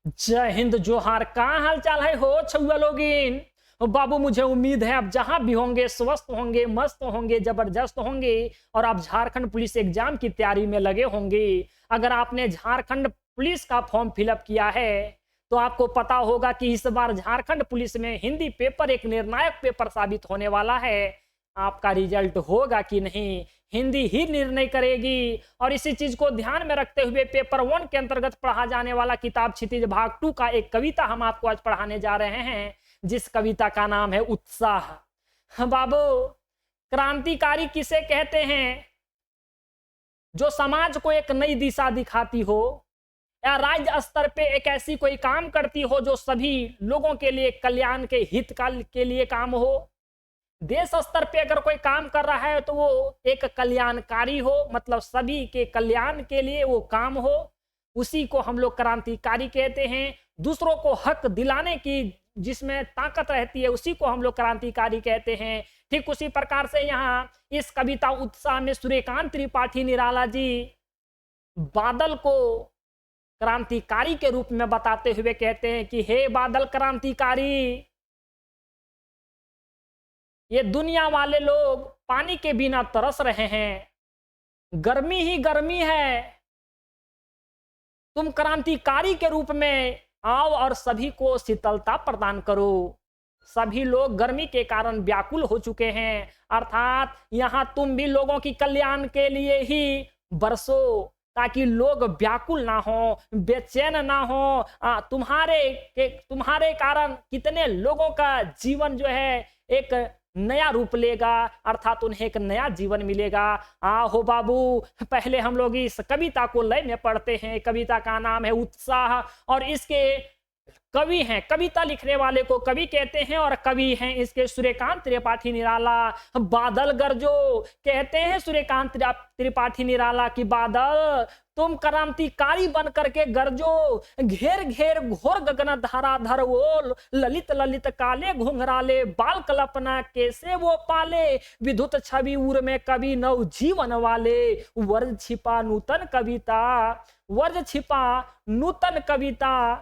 जय हिंद जोहार। कहाँ हाल चाल है हो छुआ लोगिन? बाबू मुझे उम्मीद है आप जहां भी होंगे स्वस्थ होंगे, मस्त होंगे, जबरदस्त होंगे और आप झारखंड पुलिस एग्जाम की तैयारी में लगे होंगे। अगर आपने झारखंड पुलिस का फॉर्म फिलअप किया है तो आपको पता होगा कि इस बार झारखंड पुलिस में हिंदी पेपर एक निर्णायक पेपर साबित होने वाला है। आपका रिजल्ट होगा कि नहीं, हिंदी ही निर्णय करेगी। और इसी चीज को ध्यान में रखते हुए पेपर 1 के अंतर्गत पढ़ा जाने वाला किताब क्षितिज भाग 2 का एक कविता हम आपको आज पढ़ाने जा रहे हैं, जिस कविता का नाम है उत्साह। बाबू, क्रांतिकारी किसे कहते हैं? जो समाज को एक नई दिशा दिखाती हो या राज्य स्तर पे एक ऐसी कोई काम करती हो जो सभी लोगों के लिए कल्याण के हित के लिए काम हो। देश स्तर पे अगर कोई काम कर रहा है तो वो एक कल्याणकारी हो, मतलब सभी के कल्याण के लिए वो काम हो, उसी को हम लोग क्रांतिकारी कहते हैं। दूसरों को हक दिलाने की जिसमें ताकत रहती है उसी को हम लोग क्रांतिकारी कहते हैं। ठीक उसी प्रकार से यहाँ इस कविता उत्साह में सूर्यकांत त्रिपाठी निराला जी बादल को क्रांतिकारी के रूप में बताते हुए कहते हैं कि हे बादल क्रांतिकारी, ये दुनिया वाले लोग पानी के बिना तरस रहे हैं, गर्मी ही गर्मी है, तुम क्रांतिकारी के रूप में आओ और सभी को शीतलता प्रदान करो। सभी लोग गर्मी के कारण व्याकुल हो चुके हैं, अर्थात यहां तुम भी लोगों की कल्याण के लिए ही बरसो ताकि लोग व्याकुल ना हो, बेचैन ना हो। तुम्हारे कारण कितने लोगों का जीवन जो है एक नया रूप लेगा, अर्थात उन्हें एक नया जीवन मिलेगा। हो बाबू, पहले हम लोग इस कविता को लय में पढ़ते हैं। कविता का नाम है उत्साह और इसके कवि हैं, कविता लिखने वाले को कवि कहते हैं और कवि हैं इसके सूर्यकांत त्रिपाठी निराला। बादल गरजो, कहते हैं सूर्यकांत त्रिपाठी निराला की बादल तुम क्रांतिकारी बन करके गरजो, घेर घेर घोर गगन धाराधर ओल, ललित ललित काले घुंघराले बाल कल्पना कैसे वो पाले, विद्युत छवि उर में कवि नव जीवन वाले, वर्ज छिपा नूतन कविता, वर्ज छिपा नूतन कविता,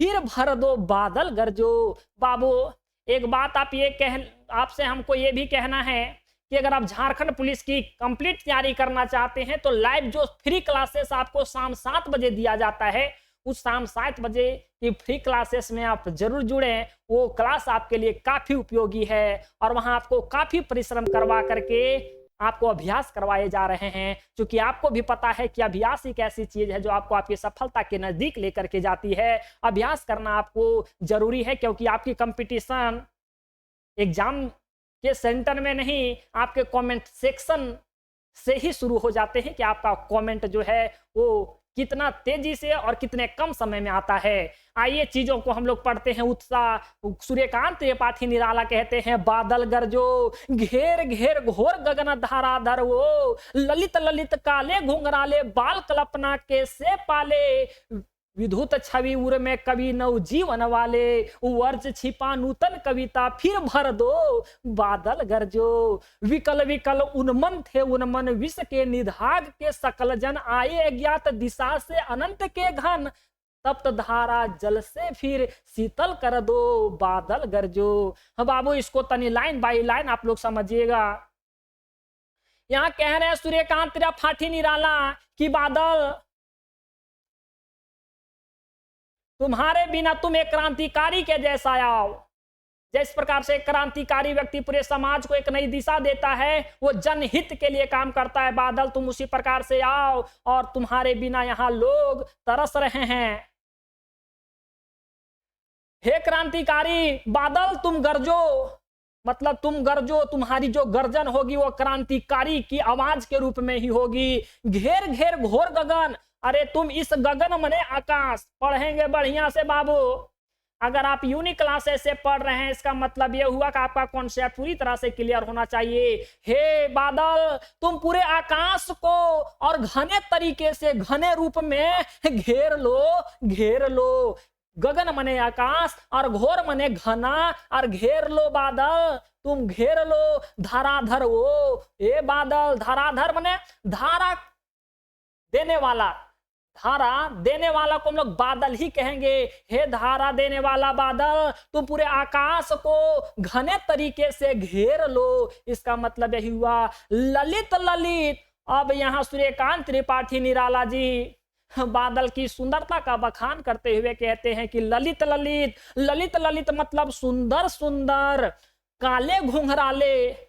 फिर भर दो बादल गरजो। बाबू, एक बात आपसे हमको ये भी कहना है कि अगर आप झारखंड पुलिस की कंप्लीट तैयारी करना चाहते हैं तो लाइव जो फ्री क्लासेस आपको शाम 7 बजे दिया जाता है, उस शाम 7 बजे की फ्री क्लासेस में आप जरूर जुड़ें। वो क्लास आपके लिए काफी उपयोगी है और वहां आपको काफी परिश्रम करवा करके आपको अभ्यास करवाए जा रहे हैं, क्योंकि आपको भी पता है कि अभ्यास एक ऐसी चीज है जो आपको आपकी सफलता के नजदीक लेकर के जाती है। अभ्यास करना आपको जरूरी है क्योंकि आपकी कंपटीशन एग्जाम के सेंटर में नहीं, आपके कमेंट सेक्शन से ही शुरू हो जाते हैं कि आपका कमेंट जो है वो कितना तेजी से और कितने कम समय में आता है। आइए चीजों को हम लोग पढ़ते हैं। उत्साह, सूर्यकांत त्रिपाठी निराला कहते हैं बादल गरजो, घेर घेर घोर गगन धाराधर वो, ललित ललित काले घुंघराले बाल कल्पना कैसे पाले, विद्युत छवि उर में कवि नव जीवन वाले, वर्ज छिपा नूतन कविता फिर भर दो बादल गरजो, विकल विकल उन्मन थे उन्मन विष के निधाग के सकल जन, आए अज्ञात दिशा से अनंत के घन, तप्त धारा जल से फिर शीतल कर दो बादल गरजो। हाँ बाबू, इसको तनी लाइन बाई लाइन आप लोग समझिएगा। यहां कह रहे हैं सूर्यकांत त्रिपाठी निराला कि बादल, तुम्हारे बिना तुम एक क्रांतिकारी के जैसा आओ। जिस प्रकार से क्रांतिकारी व्यक्ति पूरे समाज को एक नई दिशा देता है, वो जनहित के लिए काम करता है, बादल तुम उसी प्रकार से आओ और तुम्हारे बिना यहाँ लोग तरस रहे हैं। हे क्रांतिकारी बादल तुम गरजो, मतलब तुम गरजो, तुम्हारी जो गर्जन होगी वो क्रांतिकारी की आवाज के रूप में ही होगी। घेर घेर घोर गगन, अरे तुम इस गगन मने आकाश, पढ़ेंगे बढ़िया से बाबू। अगर आप यूनिक क्लासेस से पढ़ रहे हैं इसका मतलब यह हुआ कि आपका कॉन्सेप्ट पूरी तरह से क्लियर होना चाहिए। हे बादल, तुम पूरे आकाश को और घने तरीके से घने रूप में घेर लो, घेर लो। गगन मने आकाश और घोर मने घना, और घेर लो बादल, तुम घेर लो धाराधर वो। ए बादल, धाराधर मने धारा देने वाला, धारा देने वाला को हम लोग बादल ही कहेंगे। हे धारा देने वाला बादल, तुम पूरे आकाश को घने तरीके से घेर लो। इसका मतलब यही हुआ ललित ललित। अब यहाँ सूर्यकांत त्रिपाठी निराला जी बादल की सुंदरता का बखान करते हुए कहते हैं कि ललित ललित, ललित ललित मतलब सुंदर सुंदर, काले घुंघराले,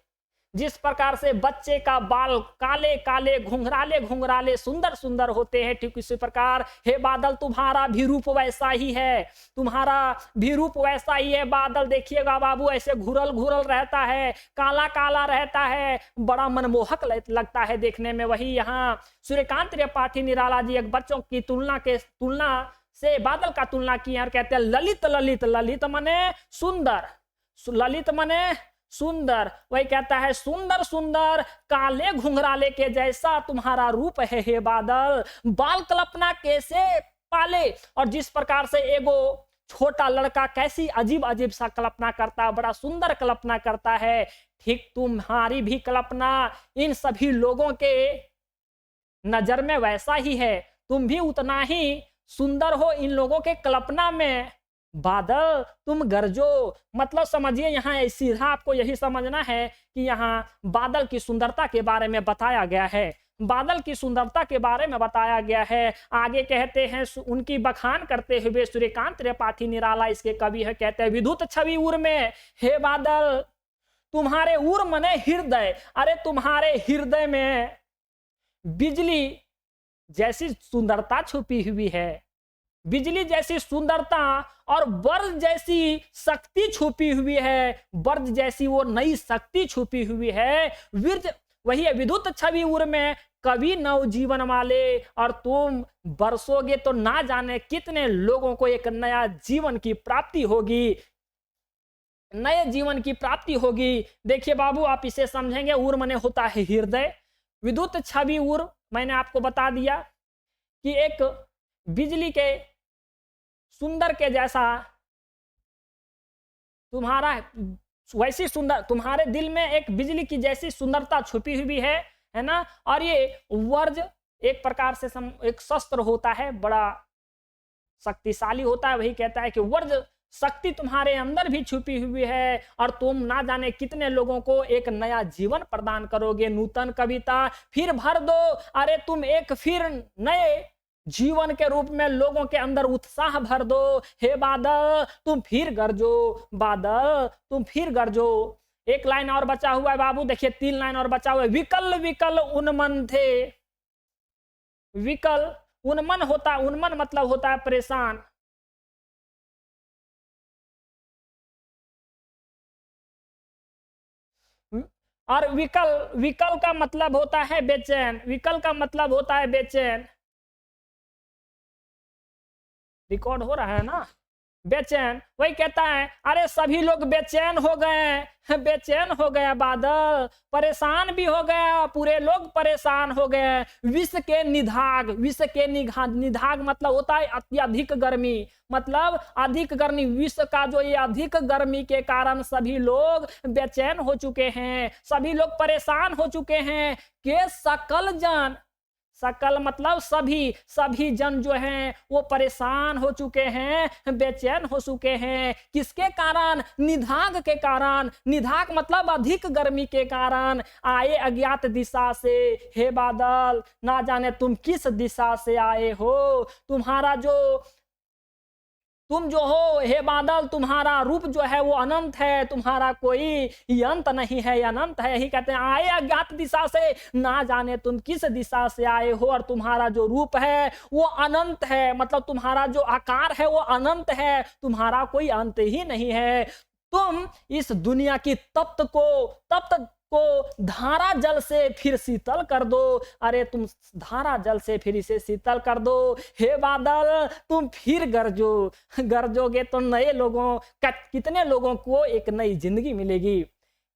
जिस प्रकार से बच्चे का बाल काले काले घुंघराले घुंघराले सुंदर सुंदर होते हैं, ठीक इसी प्रकार हे बादल तुम्हारा भी रूप वैसा ही है, तुम्हारा भी रूप वैसा ही है। बादल देखिएगा बाबू ऐसे घुरल घुरल रहता है, काला काला रहता है, बड़ा मनमोहक लगता है देखने में। वही यहाँ सूर्यकांत त्रिपाठी निराला जी एक बच्चों की तुलना से बादल का तुलना किए और कहते हैं ललित ललित, ललित मने सुंदर, ललित मने सुंदर। वही कहता है सुंदर सुंदर काले घुंघराले के जैसा तुम्हारा रूप है हे बादल, बाल कल्पना कैसे पाले। और जिस प्रकार से एगो छोटा लड़का कैसी अजीब अजीब सा कल्पना करता है, बड़ा सुंदर कल्पना करता है, ठीक तुम्हारी भी कल्पना इन सभी लोगों के नजर में वैसा ही है, तुम भी उतना ही सुंदर हो इन लोगों के कल्पना में। बादल तुम गरजो, मतलब समझिए यहाँ सीधा आपको यही समझना है कि यहाँ बादल की सुंदरता के बारे में बताया गया है, बादल की सुंदरता के बारे में बताया गया है। आगे कहते हैं उनकी बखान करते हुए सूर्यकांत त्रिपाठी निराला इसके कवि है, कहते हैं विद्युत छवि उर में हे बादल तुम्हारे उर मने हृदय, अरे तुम्हारे हृदय में बिजली जैसी सुंदरता छुपी हुई है, बिजली जैसी सुंदरता और वर्ज जैसी शक्ति छुपी हुई है, वर्ज जैसी वो नई शक्ति छुपी हुई है। वही है विद्युत छवि उर में कवि नवजीवन वाले, और तुम बरसोगे तो ना जाने कितने लोगों को एक नया जीवन की प्राप्ति होगी, नए जीवन की प्राप्ति होगी। देखिए बाबू आप इसे समझेंगे, उर मने होता है हृदय, विद्युत छवि उर मैंने आपको बता दिया कि एक बिजली के सुंदर के जैसा तुम्हारा वैसी सुंदर, तुम्हारे दिल में एक बिजली की जैसी सुंदरता छुपी हुई है ना। और ये वर्ज एक प्रकार से एक शस्त्र होता है, बड़ा शक्तिशाली होता है। वही कहता है कि वर्ज शक्ति तुम्हारे अंदर भी छुपी हुई है और तुम ना जाने कितने लोगों को एक नया जीवन प्रदान करोगे। नूतन कविता फिर भर दो, अरे तुम एक फिर नए जीवन के रूप में लोगों के अंदर उत्साह भर दो। हे बादल तुम फिर गरजो, बादल तुम फिर गरजो। एक लाइन और बचा हुआ है बाबू, देखिए 3 लाइन और बचा हुआ है। विकल विकल उन्मन थे, विकल उन्मन होता, उन्मन मतलब होता है परेशान, और विकल, विकल का मतलब होता है बेचैन, विकल का मतलब होता है बेचैन। रिकॉर्ड हो रहा है ना, बेचैन। वही कहता है अरे सभी लोग बेचैन हो गए, बेचैन हो गया बादल, परेशान भी हो गया, पूरे लोग परेशान हो गए। विश्व के निधाग, विश्व के निधाग मतलब होता है अत्यधिक गर्मी, मतलब अधिक गर्मी, विश्व का जो ये अधिक गर्मी के कारण सभी लोग बेचैन हो चुके हैं, सभी लोग परेशान हो चुके हैं। के सकल जन, सकल मतलब सभी, सभी जन जो हैं वो परेशान हो चुके हैं, बेचैन हो चुके हैं। किसके कारण? निधाग के कारण। निधाग मतलब अधिक गर्मी के कारण आए अज्ञात दिशा से। हे बादल ना जाने तुम किस दिशा से आए हो, तुम्हारा जो तुम जो हो हे बादल, तुम्हारा रूप जो है वो अनंत है, तुम्हारा कोई अंत नहीं है, अनंत है। यही कहते हैं आए अज्ञात दिशा से, ना जाने तुम किस दिशा से आए हो, और तुम्हारा जो रूप है वो अनंत है, मतलब तुम्हारा जो आकार है वो अनंत है, तुम्हारा कोई अंत ही नहीं है। तुम इस दुनिया की तप्त को धारा जल से फिर शीतल कर दो, अरे तुम धारा जल से फिर इसे शीतल कर दो। हे बादल तुम फिर गरजो, गरजोगे तो नए लोगों, कितने लोगों को एक नई जिंदगी मिलेगी,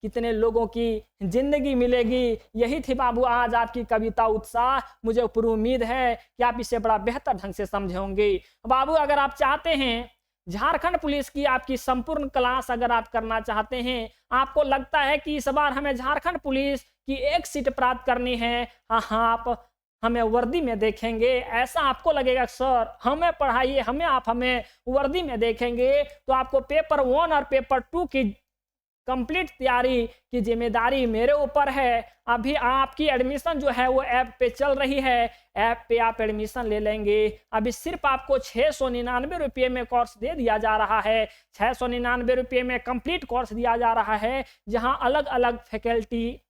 कितने लोगों की जिंदगी मिलेगी। यही थी बाबू आज आपकी कविता उत्साह। मुझे पूरी उम्मीद है कि आप इसे बड़ा बेहतर ढंग से समझे होंगे। बाबू अगर आप चाहते हैं झारखंड पुलिस की आपकी संपूर्ण क्लास अगर आप करना चाहते हैं, आपको लगता है कि इस बार हमें झारखंड पुलिस की 1 सीट प्राप्त करनी है, हाँ आप हमें वर्दी में देखेंगे, ऐसा आपको लगेगा सर हमें पढ़ाइए, हमें वर्दी में देखेंगे, तो आपको पेपर 1 और पेपर 2 की कंप्लीट तैयारी की जिम्मेदारी मेरे ऊपर है। अभी आपकी एडमिशन जो है वो ऐप पे चल रही है, ऐप पे आप एडमिशन ले लेंगे। अभी सिर्फ आपको 699 रुपये में कोर्स दे दिया जा रहा है। 699 रुपये में कंप्लीट कोर्स दिया जा रहा है, जहां अलग अलग फैकल्टी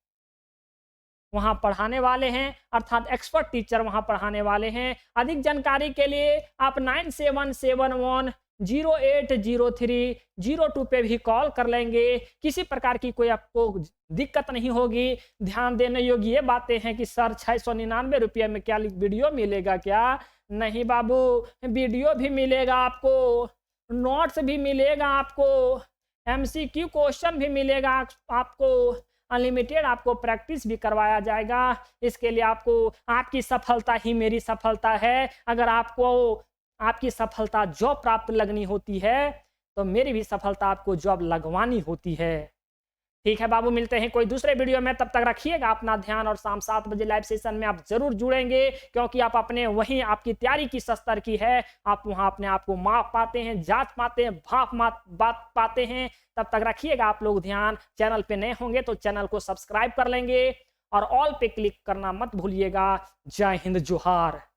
वहां पढ़ाने वाले हैं, अर्थात एक्सपर्ट टीचर वहां पढ़ाने वाले हैं। अधिक जानकारी के लिए आप 9771080302 पे भी कॉल कर लेंगे। किसी प्रकार की कोई आपको दिक्कत नहीं होगी। ध्यान देने योग्य ये बातें हैं कि सर 699 रुपये में क्या वीडियो मिलेगा क्या? नहीं बाबू, वीडियो भी मिलेगा आपको, नोट्स भी मिलेगा आपको, MCQ क्वेश्चन भी मिलेगा आपको, अनलिमिटेड आपको प्रैक्टिस भी करवाया जाएगा। इसके लिए आपको, आपकी सफलता ही मेरी सफलता है। अगर आपको आपकी सफलता जॉब प्राप्त लगनी होती है तो मेरी भी सफलता आपको जॉब लगवानी होती है। ठीक है बाबू, मिलते हैं कोई दूसरे वीडियो में, तब तक रखिएगा अपना ध्यान और शाम 7 बजे लाइव सेशन में आप जरूर जुड़ेंगे, क्योंकि आप अपने वहीं आपकी तैयारी की स्तर की है, आप वहां अपने आप को माप पाते हैं, जांच पाते हैं, बात पाते हैं। तब तक रखिएगा आप लोग ध्यान। चैनल पे नए होंगे तो चैनल को सब्सक्राइब कर लेंगे और ऑल पे क्लिक करना मत भूलिएगा। जय हिंद, जोहार।